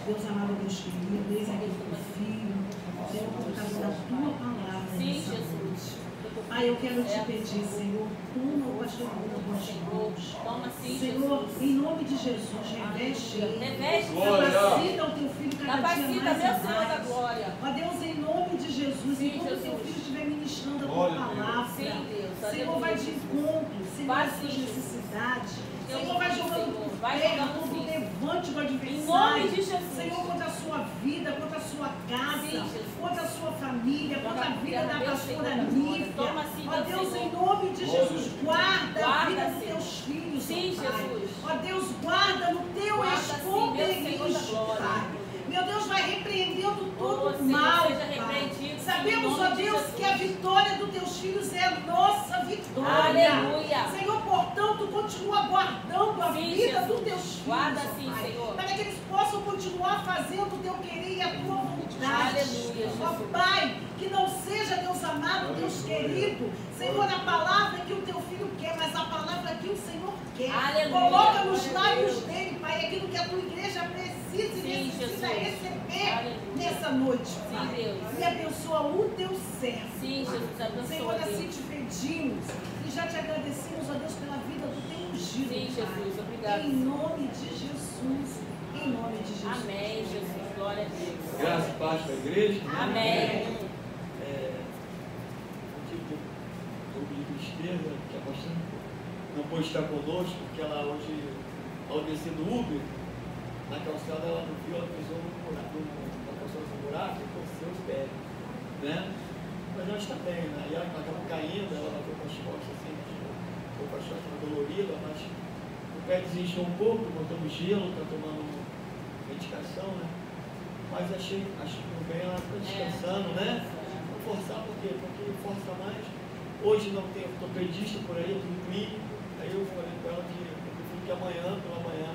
Deus amado, Deus querido, eis aqui o teu filho, Senhor, por causa da tua palavra. Sim, Jesus. Pai, eu quero te pedir, Senhor, toma o pastor Bruno, Senhor, em nome de Jesus, reveste ele, capacita o teu filho cada dia mais. Ó Deus, em nome de Jesus, enquanto o teu filho estiver ministrando a tua palavra, Senhor, vai de encontro, Senhor, às suas necessidades. Senhor, vai jogando por terra todo levante do adversário. Senhor, contra a sua vida, contra a sua casa, contra a sua família, contra a vida da pastora Nívia. Ó Deus, em nome de Jesus, guarda a vida dos teus filhos, Pai. Ó Deus, guarda no teu esconderijo, Pai. Meu Deus, vai repreendendo todo o mal, Pai. Sabemos, ó Deus, que a vitória dos teus filhos é a nossa vitória. Aleluia. Senhor, portanto, continua guardando a vida dos teus filhos, Guarda sim, Pai, Senhor. para que eles possam continuar fazendo o teu querer e a tua vontade. Aleluia, Ó Pai, que não seja, Deus amado, Deus querido, Senhor, a palavra que o teu filho quer, mas a palavra que o Senhor quer. Aleluia. Coloca nos lábios dele, Pai, aquilo que a tua igreja precisa e Sim, necessita Jesus. receber. Aleluia. Nessa noite, Pai. Sim, Deus. E abençoa o teu servo. Sim, Jesus, abençoa, Senhor, assim Deus. te pedimos e já te agradecemos, ó Deus, pela vida do teu ungido, Sim, Pai. Jesus, obrigado. Em nome de Jesus. Em nome de Jesus. Amém, Jesus, glória a Deus. Graça e paz para a igreja. Amém. Eu tive o tristeza que a pastora não pôde estar conosco, porque ela hoje, ao descer do Uber, na calçada ela não viu, ela pisou no buraco, na calçada do buraco e torceu o pé, né? Mas ela está bem, né? E ela acabou caindo, ela bateu com as costas assim, ficou com as costas doloridas, mas o pé desinchou um pouco, botamos gelo, está tomando medicação, né? Mas acho que bem ela está descansando, né? Vou forçar por quê? Porque força mais. Hoje não tem ortopedista por aí, tudo clínico. Aí eu falei com ela que eu prefiro que amanhã, pela manhã,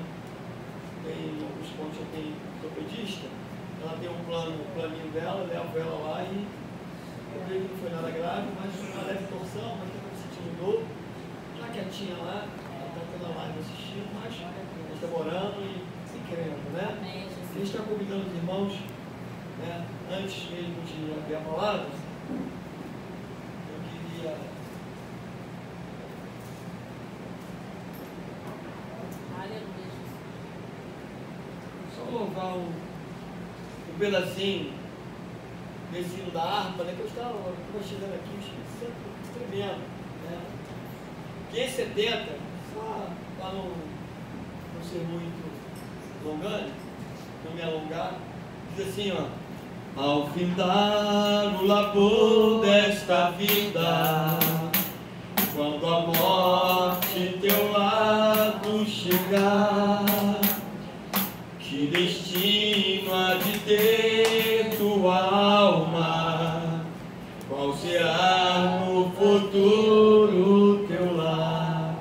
tem alguns pontos que tem ortopedista. Ela tem um planinho dela, levo ela lá e eu creio que não foi nada grave, mas uma leve torção, mas está sentindo dor. Está quietinha lá, ela está tendo a live assistindo, mas está demorando e se querendo, né? A gente está convidando os irmãos, né? Antes mesmo de abrir a palavra, eu queria só louvar um pedacinho desse hino da harpa, né? Que eu estava chegando aqui, o Espírito Santo tremendo, né? 570, só para não ser muito longante, não me alongar, diz assim, ó: ao findar o labor desta vida, quando a morte teu lado chegar, que destino há de ter tua alma? Qual será no futuro teu lar?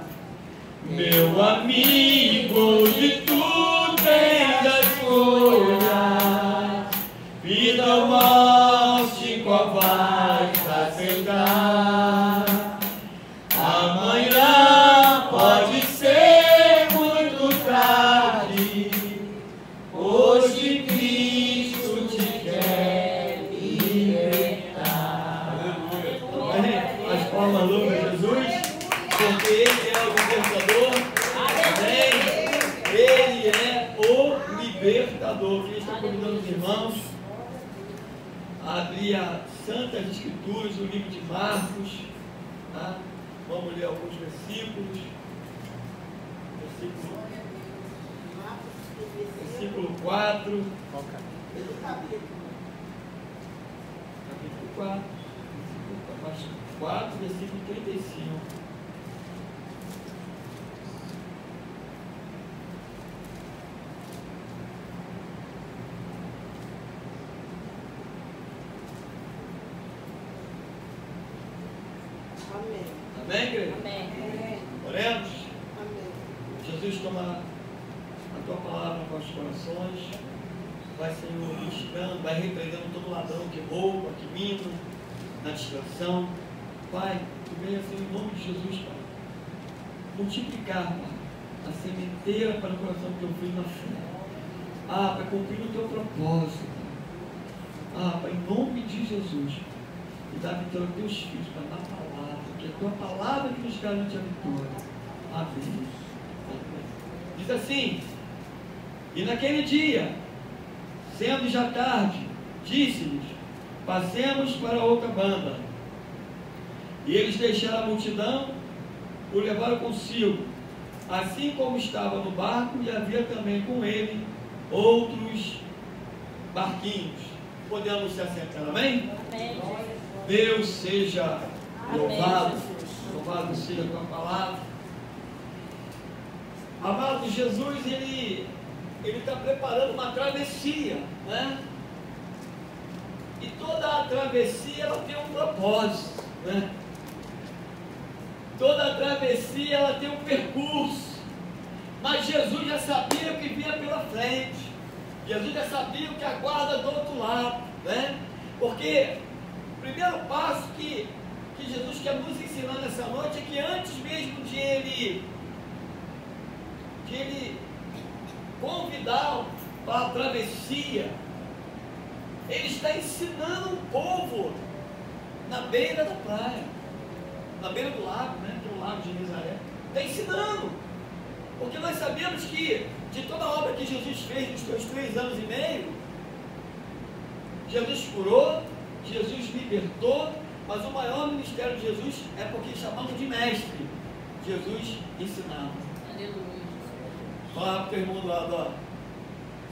Meu amigo, onde tu tens a escolha, vida ou morte, qual vais aceitar? Amanhã pode ser muito tarde, hoje Cristo te quer libertar. Aleluia. As palmas louvam Jesus, porque Ele é o libertador. Amém. Ele é o libertador. Quem está convidando os irmãos a abrir as Santas Escrituras, o livro de Marcos, tá? Vamos ler alguns versículos. Versículo 4. Capítulo 4. Versículo 4, versículo 35. Amém, igreja? Amém. Oremos? Amém. Jesus, toma a tua palavra nos nossos corações. Vai, Senhor, ministrando, vai repreendendo todo ladrão que rouba, que mina, na distração. Pai, que venha, Senhor, em nome de Jesus, Pai, multiplicar, Pai, a sementeira para o coração do teu filho na fé. Para cumprir o teu propósito. Pai, em nome de Jesus. E dá vitória aos teus filhos, Pai, na palavra, que é a tua palavra que nos garante a vitória. Amém. Diz assim: e naquele dia, sendo já tarde, disse-lhes: passemos para outra banda. E eles deixaram a multidão, o levaram consigo, assim como estava no barco, e havia também com ele outros barquinhos. Podemos se assentar, amém? Amém. Deus seja louvado. Amém, Louvado seja a tua palavra. Amado, Jesus, ele está preparando uma travessia, né? E toda a travessia, ela tem um propósito, né? Toda a travessia, ela tem um percurso. Mas Jesus já sabia o que vinha pela frente. Jesus já sabia o que aguarda do outro lado, né? Porque o primeiro passo que Jesus quer nos ensinar nessa noite é que antes mesmo de ele convidar para a travessia, ele está ensinando o povo na beira da praia, na beira do lago, né? Que é o lago de Nazaré. Está ensinando, porque nós sabemos que de toda a obra que Jesus fez nos seus 3 anos e meio, Jesus curou, Jesus libertou, mas o maior ministério de Jesus é porque chamamos de mestre. Jesus ensinava. Aleluia. Fala para o teu irmão do lado, ó.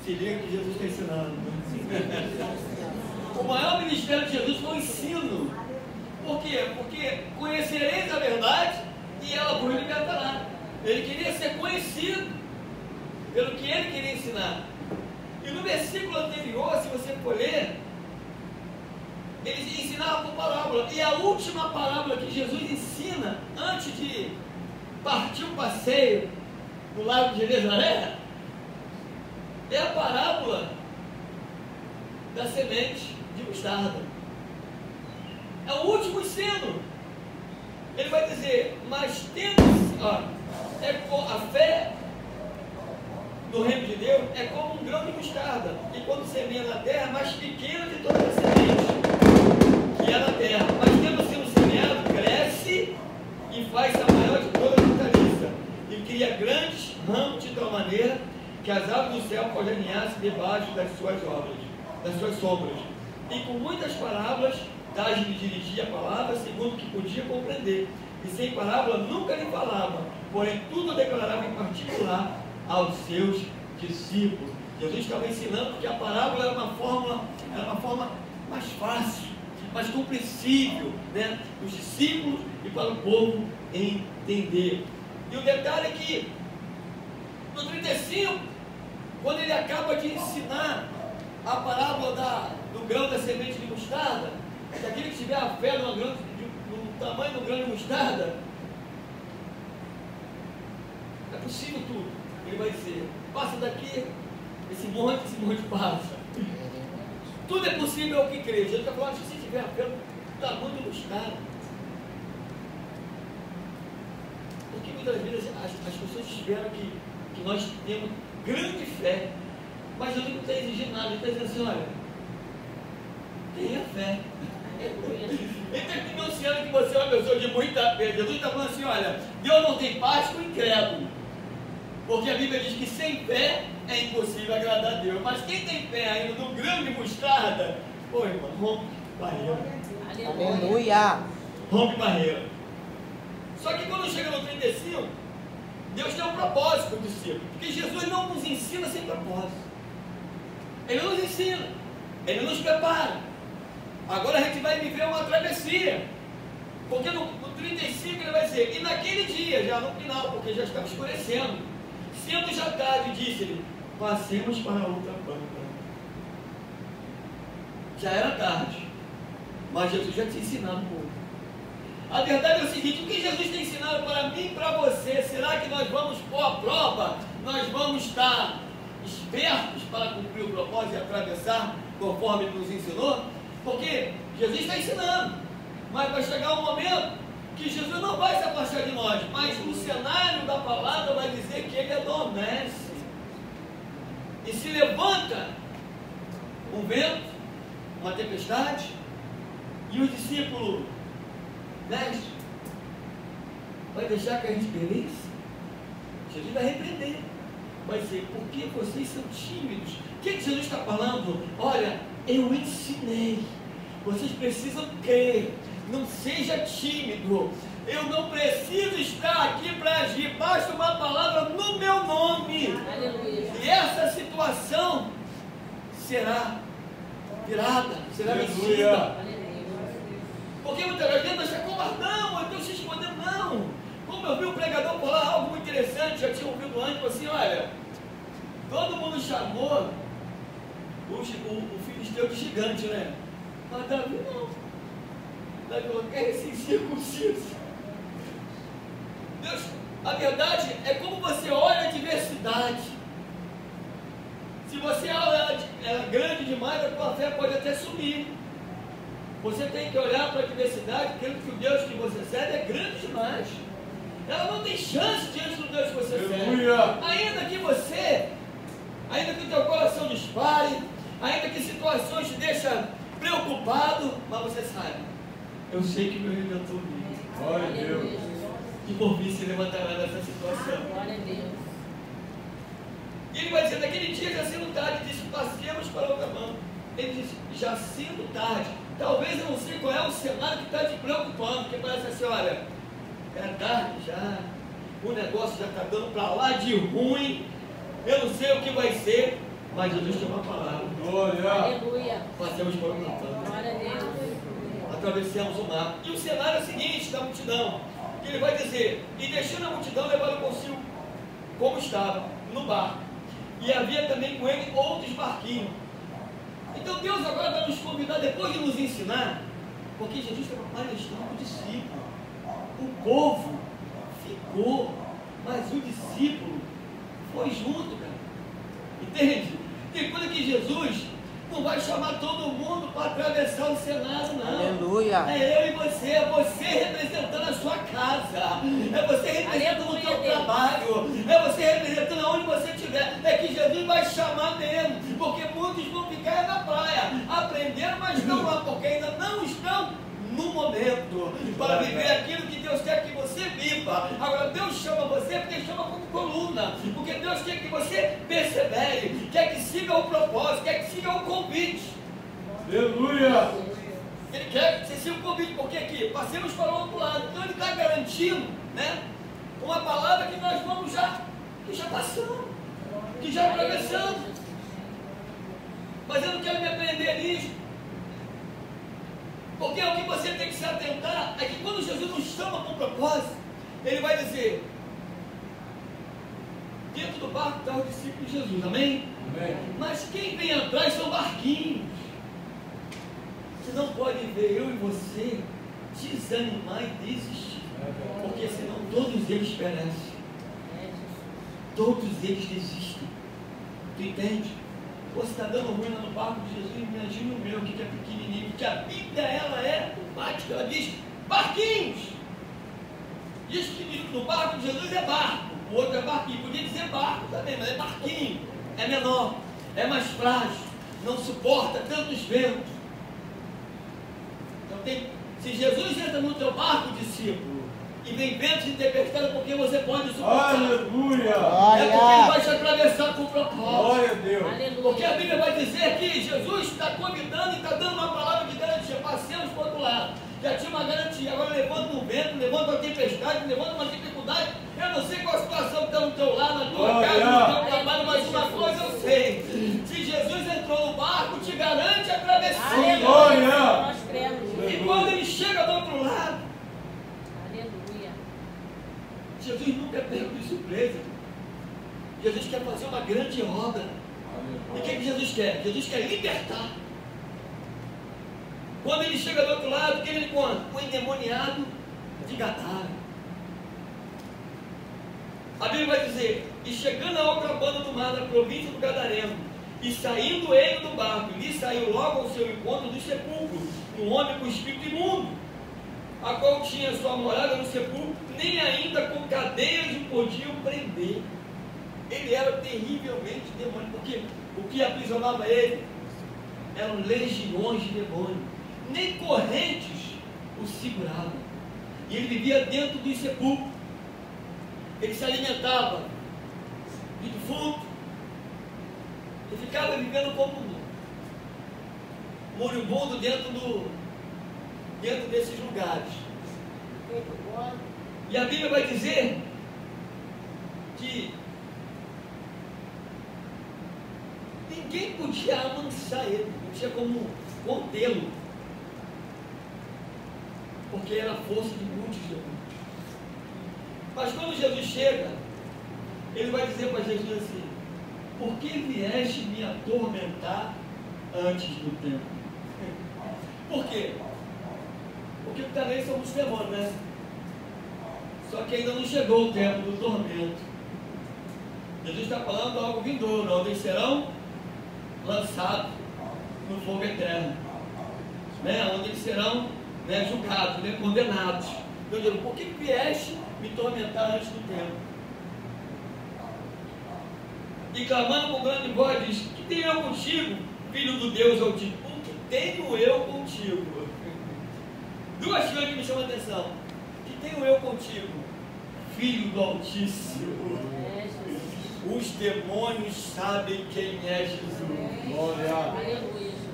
Se liga que Jesus está ensinando. O maior ministério de Jesus foi o ensino. Por quê? Porque conhecereis a verdade e ela vos libertará. Ele queria ser conhecido pelo que ele queria ensinar. E no versículo anterior, se você for ler, ele ensinava por parábola. E a última parábola que Jesus ensina antes de partir o passeio no lago de Nazaré é a parábola da semente de mostarda. É o último ensino. Ele vai dizer: mas tendo a fé no reino de Deus é como um grão de mostarda, e quando semeia na terra, mais pequena de todas as sementes que é na terra, mas tendo sido semeado, cresce e faz-se a maior de todas as hortaliças, e cria grandes ramos de tal maneira que as aves do céu podem aninhar-se debaixo das suas obras, das suas sombras. E com muitas parábolas dá-lhe dirigir a palavra segundo o que podia compreender, e sem parábola nunca lhe falava, porém tudo declarava em particular aos seus discípulos. Jesus estava ensinando que a parábola era uma forma mais fácil, mais compreensível, né, para os discípulos e para o povo entender. E o detalhe é que no 35, quando ele acaba de ensinar a parábola do grão da semente de mostarda, daquele que tiver a fé no tamanho do grão de mostarda, é possível tudo. Ele vai dizer: passa daqui, esse monte passa. Tudo é possível ao que crê. Jesus está falando que se tiver a fé no tamanho do mostarda. Porque muitas vezes as pessoas esperam que nós temos grande fé, mas Jesus não está exigindo nada. Ele está dizendo assim: olha, tenha fé. Ele está denunciando que você é uma pessoa de muita fé. Jesus está falando assim: olha, Deus não tem paz com o incrédulo, porque a Bíblia diz que sem fé é impossível agradar a Deus. Mas quem tem fé ainda no grão de mostarda, pô, irmão, rompe barreira. Aleluia. Rompe barreira. Só que quando chega no 35, Deus tem um propósito para o discípulo, porque Jesus não nos ensina sem propósito. Ele nos ensina, ele nos prepara. Agora a gente vai viver uma travessia, porque no 35 ele vai dizer: e naquele dia, já no final, porque já estava escurecendo, sendo já tarde, disse-lhe: passemos para outra banda. Já era tarde, mas Jesus já tinha ensinado um pouco. A verdade é o seguinte: o que Jesus tem ensinado para mim e para você, será que nós vamos pôr a prova? Nós vamos estar espertos para cumprir o propósito e atravessar conforme ele nos ensinou? Porque Jesus está ensinando, mas vai chegar um momento que Jesus não vai se afastar de nós, mas o cenário da palavra vai dizer que ele adormece. e se levanta um vento, uma tempestade, e o discípulo, mestre, vai deixar que a gente pereça? Jesus vai repreender, vai dizer, por que vocês são tímidos? O que Jesus está falando? Olha, eu ensinei, vocês precisam crer, não seja tímido, eu não preciso estar aqui para agir, basta uma palavra no meu nome. Aleluia. E essa situação será virada, será vencida. Porque muita gente acha covardão, eu estou se escondendo, não. Como eu vi o pregador falar algo muito interessante, já tinha ouvido antes, assim, olha, todo mundo chamou o filisteu de gigante, né? Mas Davi não. Davi falou, quer esse incircunciso? Deus, a verdade é como você olha a diversidade. Se você olha ela grande demais, a tua fé pode até sumir. Você tem que olhar para a diversidade, crendo que o Deus que você serve é grande demais. Ela não tem chance diante do Deus que você serve. Ainda que o teu coração dispare, ainda que situações te deixem preocupado, mas você sabe, eu sei que meu Redentor vive. Glória a Deus. E por fim se levantará nessa situação. Glória a Deus. E ele vai dizer, naquele dia já sendo tarde, disse, passemos para outra mão. Ele disse, já sendo tarde. Talvez eu não sei qual é o cenário que está te preocupando, porque parece assim, olha, é tarde já, o negócio já está dando para lá de ruim, eu não sei o que vai ser, mas Jesus tem uma palavra. Glória. Aleluia. Passemos para o plantão. Glória a Deus. Atravessemos o mar. E o cenário é o seguinte, da multidão. Ele vai dizer, e deixando a multidão, levaram consigo como estava, no barco. E havia também com ele outros barquinhos. Então Deus agora vai nos convidar, depois de nos ensinar, porque Jesus estava palestrando o discípulo. O povo ficou, mas o discípulo foi junto, cara. Entende? Tem coisa que Jesus não vai chamar todo mundo para atravessar o cenário, não. Aleluia. É eu e você, é você representando a sua casa, é você representando o teu trabalho, é você representando aonde você estiver. É que Jesus vai chamar mesmo, porque muitos vão ficar na praia, aprendendo, mas estão lá, porque ainda não estão no momento para viver aquilo que Deus quer que você viva. Agora Deus chama você porque chama como coluna, porque Deus quer que você persevere, quer que siga o propósito, quer que siga o convite. Aleluia. Ele quer que você siga o convite, porque aqui passemos para o outro lado. Então ele está garantindo, né, uma palavra que nós vamos que já passamos, que já atravessamos. Mas eu não quero me prender nisso. Porque o que você tem que se atentar é que quando Jesus nos chama com propósito, ele vai dizer, dentro do barco está o discípulo de Jesus, amém? Amém. Mas quem vem atrás são barquinhos. Você não pode ver eu e você desanimar e desistir, porque senão todos eles perecem. Todos eles desistem. Tu entende? Você está dando ruim lá no barco de Jesus, imagina o meu, que é pequenininho, que a Bíblia ela é prática, ela diz barquinhos. Diz que no barco de Jesus é barco, o outro é barquinho, podia dizer barco também, mas é barquinho, é menor, é mais frágil, não suporta tantos ventos. Então se Jesus entra no teu barco, discípulo, e vem ventos e tempestades, porque você pode suportar. Aleluia. É porque ele vai te atravessar com propósito. Glória a Deus. Aleluia. Porque a Bíblia vai dizer que Jesus está convidando e está dando uma palavra de garantia. Passemos para o outro lado. Já tinha uma garantia. Agora levanta um vento, levanta uma tempestade, levanta uma dificuldade. Eu não sei qual a situação que está no teu lado, na tua casa, no teu trabalho, mas uma coisa eu sei. Se Jesus entrou no barco, te garante a travessia. Aleluia. Glória. Nós cremos. E quando ele chega do outro lado, Aleluia. Jesus nunca é pego de surpresa. Jesus quer fazer uma grande obra. E o que Jesus quer? Jesus quer libertar. Quando ele chega do outro lado, o que ele encontra? O endemoniado de Gadara. A Bíblia vai dizer, e chegando a outra banda do mar da província do Gadareno, e saindo ele do barco, e lhe saiu logo ao seu encontro do sepulcro, um homem com espírito imundo, a qual tinha sua morada no sepulcro, nem ainda com cadeias o podiam prender. ele era terrivelmente demônio, porque o que aprisionava ele eram legiões de demônios, nem correntes o seguravam, e ele vivia dentro dos sepulcros, ele se alimentava de defunto, ele ficava vivendo como moribundo dentro desses lugares. E a Bíblia vai dizer que ninguém podia amansar ele, não tinha como contê-lo, porque era a força de muitos demônios. Mas quando Jesus chega, ele vai dizer para Jesus assim: por que vieste me atormentar antes do tempo? Por quê? Porque o que está nele são os demônios, né? Só que ainda não chegou o tempo do tormento. Jesus está falando algo vindouro, onde eles serão lançados no fogo eterno, né? Onde eles serão, né, julgados, né, condenados. Então, eu digo, por que vieste me tormentar antes do tempo? E clamando com grande voz, diz: que tenho eu contigo, filho do Deus Altíssimo? O que tenho eu contigo? Duas coisas que me chamam a atenção. O que tenho eu contigo, filho do Altíssimo? Os demônios sabem quem é Jesus. Glória.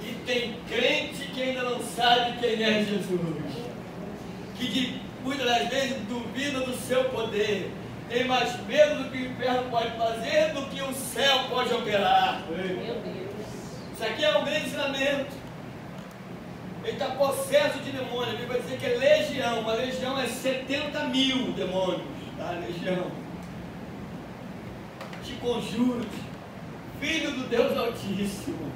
E tem crente que ainda não sabe quem é Jesus, que muitas das vezes duvida do seu poder, tem mais medo do que o inferno pode fazer do que o céu pode operar. Meu Deus. Isso aqui é um grande ensinamento. Ele está possesso de demônio. Ele vai dizer que é legião. Uma legião é 70 mil demônios. Tá? Legião. Te conjuro, filho do Deus Altíssimo.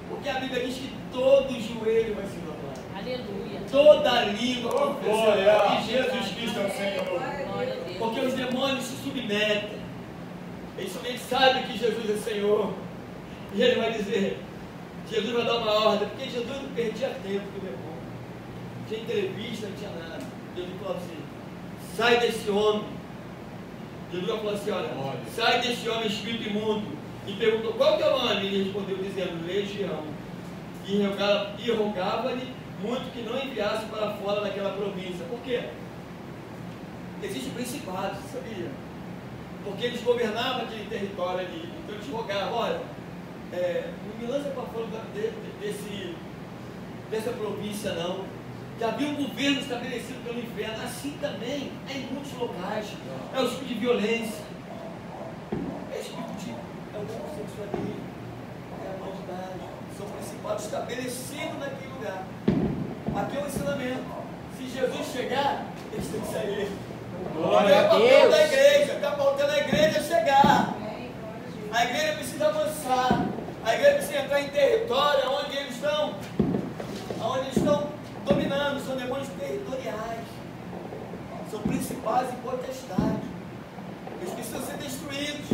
Porque a Bíblia diz que todo joelho vai se dobrar. Aleluia. Toda língua confessará que Glória. Jesus Cristo é o Senhor. Glória a Deus. Porque os demônios se submetem. Eles somente sabem que Jesus é Senhor. E ele vai dizer, Jesus vai dar uma ordem, porque Jesus não perdia tempo com o demônio. Não tinha entrevista, não tinha nada. Jesus falou assim: sai desse homem. Jesus falou assim: olha, sai desse homem, espírito imundo. E perguntou: qual que é o nome? Ele respondeu dizendo: Legião. E rogava-lhe muito que não enviasse para fora daquela província. Por quê? Existem principados, sabia? Porque eles governavam aquele território ali. Então eles rogavam: olha, não me lança para fora dessa província não. Já havia um governo estabelecido pelo inferno. Assim também é em muitos locais. É o tipo de violência, é o espírito de homossexualismo, é a maldade. São principados estabelecidos naquele lugar. Aqui é o ensinamento. Se Jesus chegar, eles têm que sair. Glória É a o papel Deus. da igreja. Está faltando a igreja chegar. A igreja precisa avançar. A igreja precisa entrar em território onde eles estão dominando. São demônios territoriais. São principais e potestades. Eles precisam ser destruídos.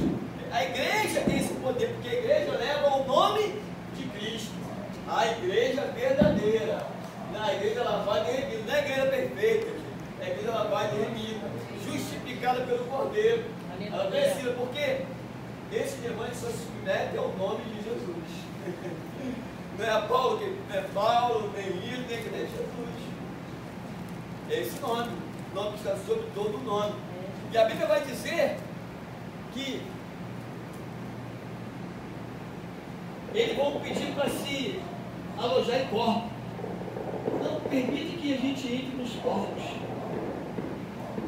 A igreja tem esse poder, porque a igreja leva o nome de Cristo. A igreja verdadeira. A igreja lavada e remida. Não é a igreja perfeita, gente. É a igreja lavada e remida. Justificada pelo Cordeiro. Ela precisa, porque esses demônios só se submetem ao nome de Jesus. Não é Paulo, não é Paulo, nem isso, nem Jesus. É esse nome. O nome que está sobre todo o nome. E a Bíblia vai dizer que eles vão pedir para se alojar em corpos. Não permite que a gente entre nos corpos.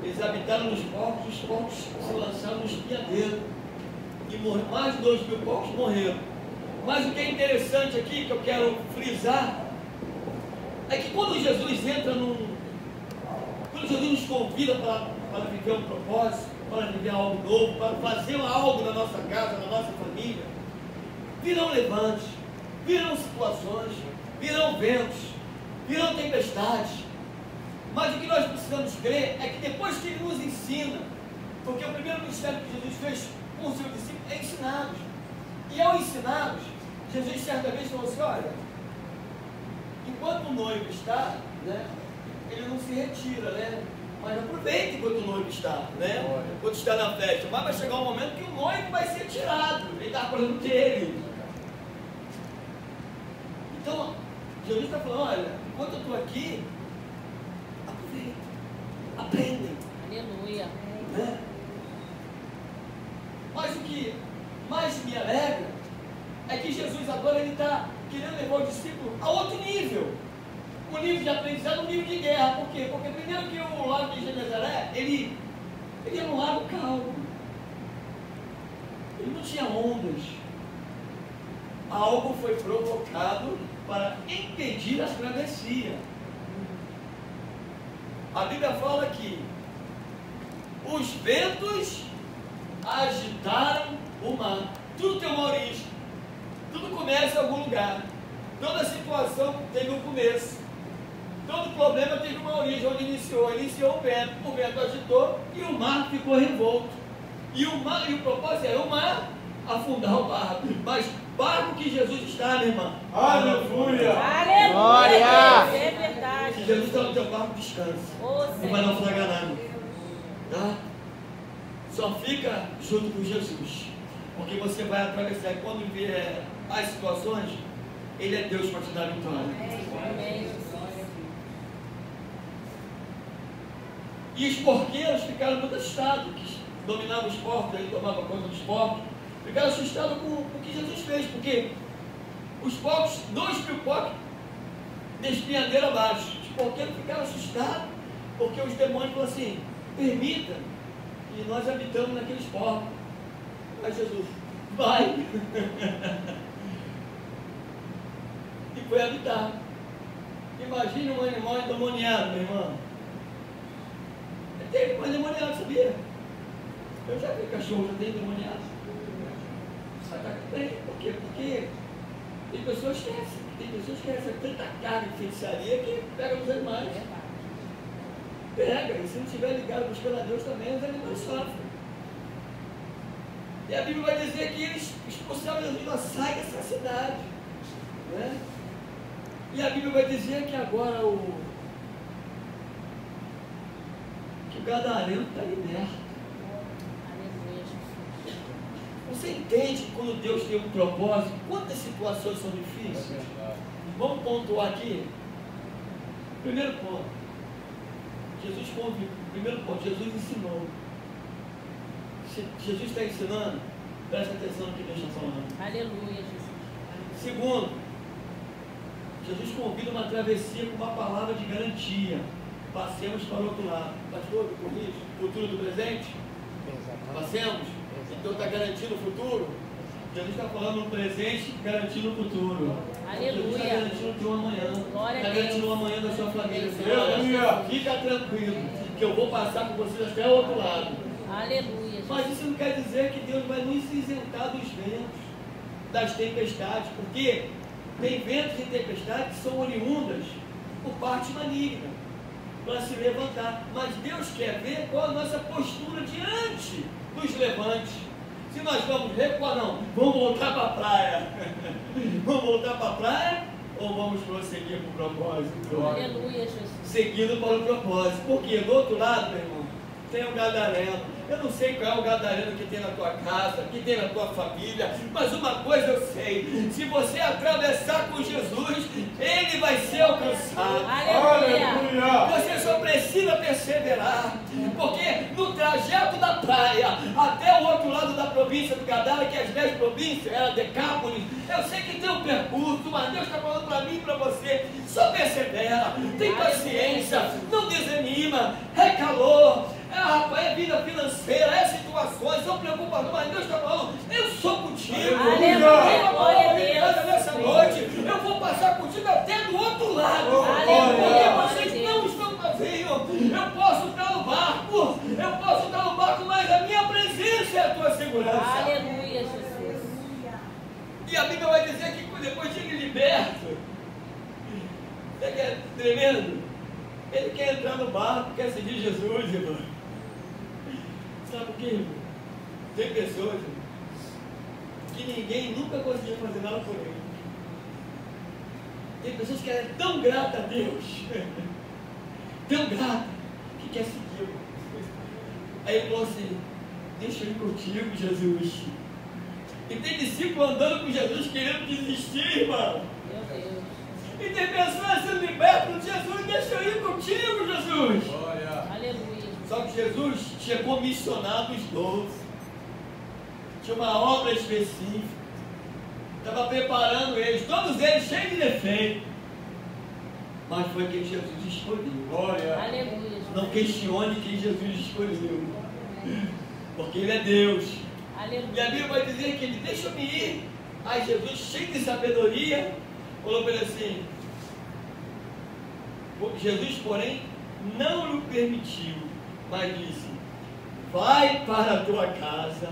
Eles habitaram nos corpos, os corpos se lançaram nos piadeiros. E mais de 2.000 corpos morreram. Mas o que é interessante aqui, que eu quero frisar, é que quando Jesus entra quando Jesus nos convida para viver um propósito, para viver algo novo, para fazer algo na nossa casa, na nossa família, virão levantes, virão situações, virão ventos, virão tempestades. Mas o que nós precisamos crer é que depois que Ele nos ensina, porque o primeiro ministério que Jesus fez com os seus discípulos é ensiná-los. E ao ensiná-los, Jesus certa vez falou assim: olha, enquanto o noivo está, né, ele não se retira, né? Mas aproveite enquanto o noivo está, né? Enquanto está na festa. Mas vai chegar um momento que o noivo vai ser tirado. Ele está falando dele. Então, Jesus está falando, olha, enquanto eu estou aqui, aproveita, aprenda. Aleluia. Né? Mas o que mais me alegra é que Jesus agora ele está querendo levar o discípulo a outro nível. Um nível de aprendizado, um nível de guerra. Por quê? Porque primeiro que o lago de Genezaré, ele era um lago calmo. Ele não tinha ondas. Algo foi provocado para impedir a travessia. A Bíblia fala que os ventos agitaram o mar. Tudo tem uma origem. Tudo começa em algum lugar. Toda situação teve um começo. Todo problema teve uma origem onde iniciou. Iniciou o vento agitou e o mar ficou revolto. E o propósito era o mar afundar o barco. Mas barco que Jesus está, minha irmã. Aleluia! Aleluia! É verdade. Se Jesus está no teu barco, descansa. Não vai naufragar nada. Tá? Só fica junto com Jesus. Porque você vai atravessar. E quando vier as situações, Ele é Deus para te dar vitória. Amém. E os porqueiros ficaram muito assustados, que dominavam os porcos, ele tomava conta dos porcos, ficaram assustados com o que Jesus fez, porque os porcos, 2.000 porcos, despenhadeira abaixo. Os porqueiros ficaram assustados, porque os demônios falaram assim, permita que nós habitamos naqueles porcos. Aí Jesus, vai! E foi habitar. Imagine um animal endemoniado, meu irmão. Tem um endemoniado, sabia? Eu já vi cachorro, já tem endemoniado. Tem, por quê? Porque tem pessoas que recebem tanta carga de feitiçaria que pega nos animais. Pega, e se não estiver ligado buscando a Deus também, os animais sofrem. E a Bíblia vai dizer que eles expulsaram Jesus, não sai dessa cidade. Né? E a Bíblia vai dizer que agora o gadareno está liberto. Aleluia, Jesus. Você entende que quando Deus tem um propósito, quantas situações são difíceis? Vamos pontuar aqui. Primeiro ponto. Jesus ensinou. Se Jesus está ensinando, presta atenção no que Deus está falando. Aleluia, Jesus. Segundo, Jesus convida uma travessia com uma palavra de garantia. Passemos para o outro lado. Pastor, corrige, futuro do presente? Passemos? Então está garantindo o futuro? Jesus está falando no presente, garantindo o futuro. Aleluia. Jesus está garantindo o teu amanhã. Glória a Está Deus. garantindo o amanhã da sua família. Aleluia. Fica tranquilo, que eu vou passar com vocês até o outro lado. Aleluia, Jesus. Mas isso não quer dizer que Deus vai nos isentar dos ventos, das tempestades, porque tem ventos e tempestades que são oriundas por parte maligna, para se levantar. Mas Deus quer ver qual a nossa postura diante dos levantes. Se nós vamos recuar, não, vamos voltar para a praia. Vamos voltar para a praia ou vamos prosseguir para o propósito? Aleluia, Jesus. Seguindo para o propósito. Porque do outro lado, meu irmão, tem o gadareno. Eu não sei qual é o gadareno que tem na tua casa, que tem na tua família, mas uma coisa eu sei: se você atravessar com Jesus, ele vai ser alcançado. Aleluia. Você só precisa perseverar, porque no trajeto da praia até o outro lado da província do Gadara, que as 10 províncias era Decápolis, eu sei que tem um percurso, mas Deus está falando para mim e para você: só persevera, tem paciência, não desanima, é calor, é vida financeira, é situações, não preocupa não, mas Deus está falando: eu sou contigo. Aleluia. Glória a Deus. Nessa noite, eu vou passar contigo até do outro lado. Aleluia. Porque vocês não estão vazios. Eu posso estar no barco, mas a minha presença é a tua segurança. Aleluia, Jesus. E a Bíblia vai dizer que depois de ele liberto, ele é tremendo. Ele quer entrar no barco, quer seguir Jesus, irmão. Sabe por quê, irmão? Tem pessoas, irmão, que ninguém nunca conseguiu fazer nada por ele. Tem pessoas que é tão grata a Deus, tão grata, que quer seguir Aí ele falou assim, deixa eu ir contigo, Jesus. E tem discípulo andando com Jesus querendo desistir, irmão. Meu Deus. E tem pessoas sendo libertas por Jesus, deixa eu ir contigo, Jesus. Aleluia. Só que Jesus tinha comissionado os 12. Tinha uma obra específica. Estava preparando eles, todos eles cheios de defeito. Mas foi quem Jesus escolheu. Aleluia. Não questione quem Jesus escolheu. Porque Ele é Deus. Aleluia. E a Bíblia vai dizer que Ele deixa-me ir. Aí Jesus, cheio de sabedoria, falou para ele assim, Jesus, porém, não lhe permitiu, mas disse, vai para a tua casa,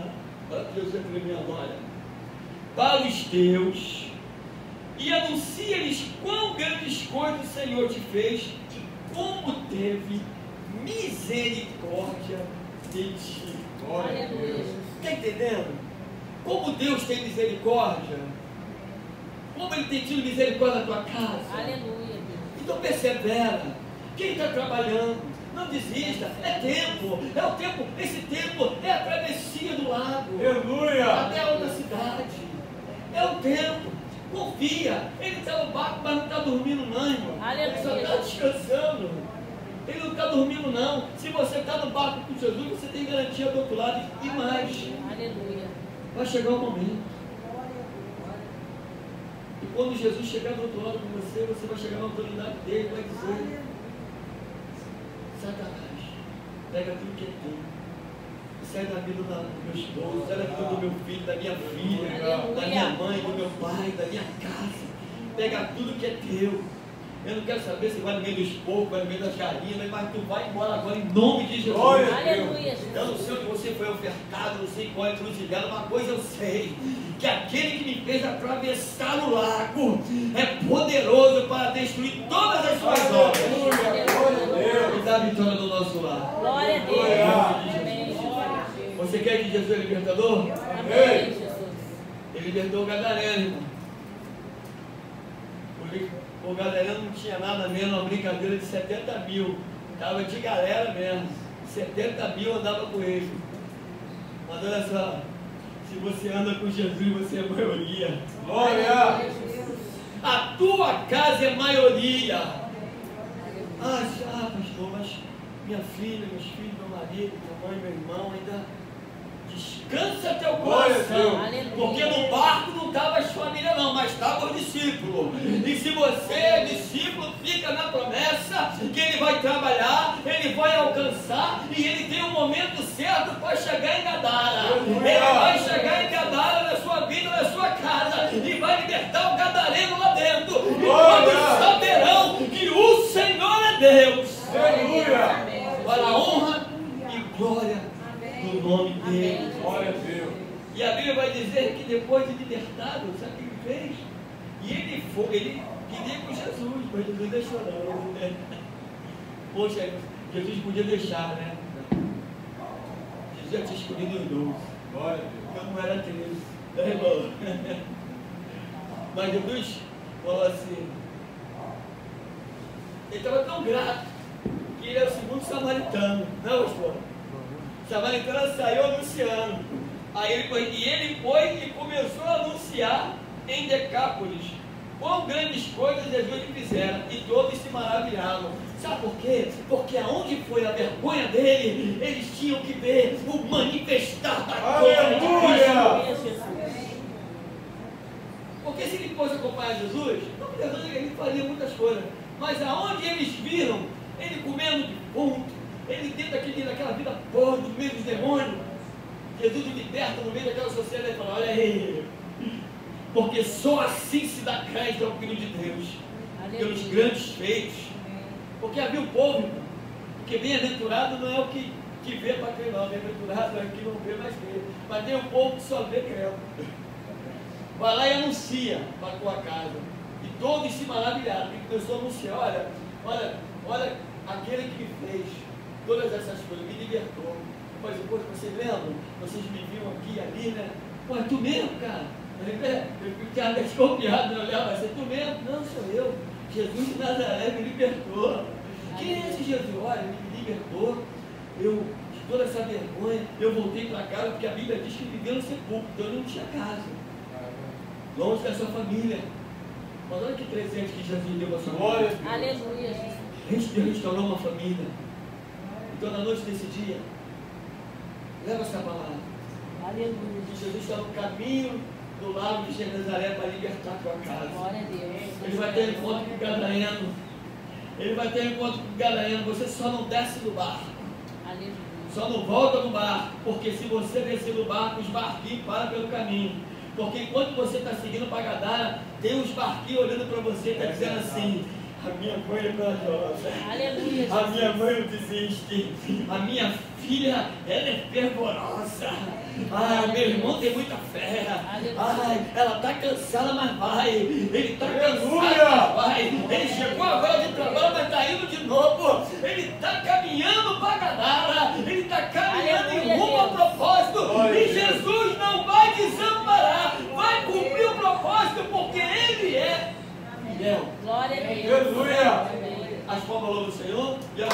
para Deus é tremendo agora, para os teus, e anuncia-lhes quão grandes coisas o Senhor te fez, e como teve misericórdia de ti. Aleluia. Está entendendo? Como Deus tem misericórdia, como Ele tem tido misericórdia na tua casa. Aleluia, Deus. Então persevera. Quem está trabalhando, não desista. É tempo, é o tempo. Esse tempo é a travessia do lago. Aleluia. Até a outra cidade. É o tempo. Confia. Ele está no barco, mas não está dormindo, não, irmão. Aleluia. Ele só está descansando. Ele não está dormindo, não. Se você está no barco com Jesus, você tem garantia do outro lado e mais. Aleluia. Vai chegar o momento. E quando Jesus chegar do outro lado com você, você vai chegar na autoridade dele e vai dizer, Satanás, pega tudo que é teu. Sai da vida do meu esposo, sai da vida do meu filho, da minha filha, da minha mãe, do meu pai, da minha casa. Pega tudo que é teu. Eu não quero saber se vai no meio dos porcos, vai no meio das galinhas, mas tu vai embora agora em nome de Jesus. Aleluia. Eu não sei onde você foi ofertado, não sei qual é a encruzilhada, uma coisa eu sei, que aquele que me fez atravessar o lago é poderoso para destruir todas as suas obras. E dá a vitória do nosso lar. Glória a Deus. Amém, Jesus. Você quer que Jesus é libertador? Amém, Jesus. Ele libertou o gadareno, irmão. O gadareno não tinha nada menos, uma brincadeira de 70 mil. Estava de galera mesmo. 70 mil andava com ele. Mas olha só, se você anda com Jesus, você é maioria. Glória. A tua casa é maioria. Ah, pastor, mas minha filha, meus filhos, meu marido, minha mãe, meu irmão, ainda descansa teu coração. Porque no barco não estava as famílias não, mas estava os discípulos. E se você é discípulo, fica na promessa que ele vai trabalhar, ele vai alcançar e ele tem um momento certo para chegar em Gadara. Ele vai chegar em Gadara na sua vida, na sua casa e vai libertar o gadareno lá dentro. E todos saberão que o Senhor é Deus. Aleluia. Para a honra e glória do nome dele. Glória a Deus. E a Bíblia vai dizer que depois de libertado, sabe o que ele fez? E ele queria com Jesus, mas Jesus deixou não. Né? Poxa, Jesus podia deixar, né? Jesus já tinha escolhido os 12. Glória a Deus. Eu não era 13. Né, irmão? Mas Jesus falou assim, ele estava tão grato que ele é o segundo samaritano, não, pastor? O samaritano saiu anunciando. Aí ele foi e começou a anunciar em Decápolis quão grandes coisas Jesus lhe fizera, e todos se maravilhavam. Sabe por quê? Porque aonde foi a vergonha dele, eles tinham que ver o manifestar da glória de Cristo. Porque se ele fosse acompanhar Jesus, não, Jesus ele faria muitas coisas, mas aonde eles viram ele comendo de ponto, ele dentro daquela vida podre, no meio dos demônios, Jesus o liberta no meio daquela sociedade e fala, olha aí, porque só assim se dá crédito ao Filho de Deus, pelos grandes feitos. Porque havia o povo, porque bem-aventurado não é o que vê para crer, não, bem-aventurado é o que não vê, mas vê. Mas tem um povo que só vê crendo. Vai lá e anuncia para a tua casa. E todos se maravilharam, porque começou a anunciar, olha aquele que me fez todas essas coisas, me libertou. Mas depois vocês lembram? Vocês me viram aqui e ali, né? Pô, é tu mesmo, cara? Eu tinha desconfiado, não olhava, mas é tu mesmo? Não, sou eu. Jesus de Nazaré me libertou. Quem é esse Jesus? Olha, ele me libertou. Eu toda essa vergonha, eu voltei para casa, porque a Bíblia diz que vivia no sepulcro, então eu não tinha casa, longe da sua família. Mas olha que presente que Jesus deu a sua família. Aleluia, Jesus. Deus restaurou uma família. Então, na noite desse dia, leva essa palavra. Aleluia. Jesus está no caminho do lago de Genezaré para libertar a tua casa. Glória a Deus. Ele vai ter encontro com o Gadareno. Ele vai ter encontro com o Gadareno. Você só não desce do barco. Aleluia. Só não volta do barco. Porque se você descer do barco, os barquinhos param pelo caminho. Porque enquanto você está seguindo para Gadara, tem uns barquinhos olhando para você e está dizendo assim: a minha mãe é corajosa. Aleluia. A minha mãe não desiste. A minha filha, ela é fervorosa. Ai, meu irmão tem muita fé. Ai, ela está cansada, mas vai. Ele está cansado, mas vai. Ele chegou agora de trabalho, mas está indo de novo. Ele está caminhando para Gadara. Ele está caminhando em rumo ao propósito. E Jesus não vai desamparar. Vai cumprir o propósito, porque Ele é fiel. Glória a Deus. Aleluia. As palmas do Senhor e a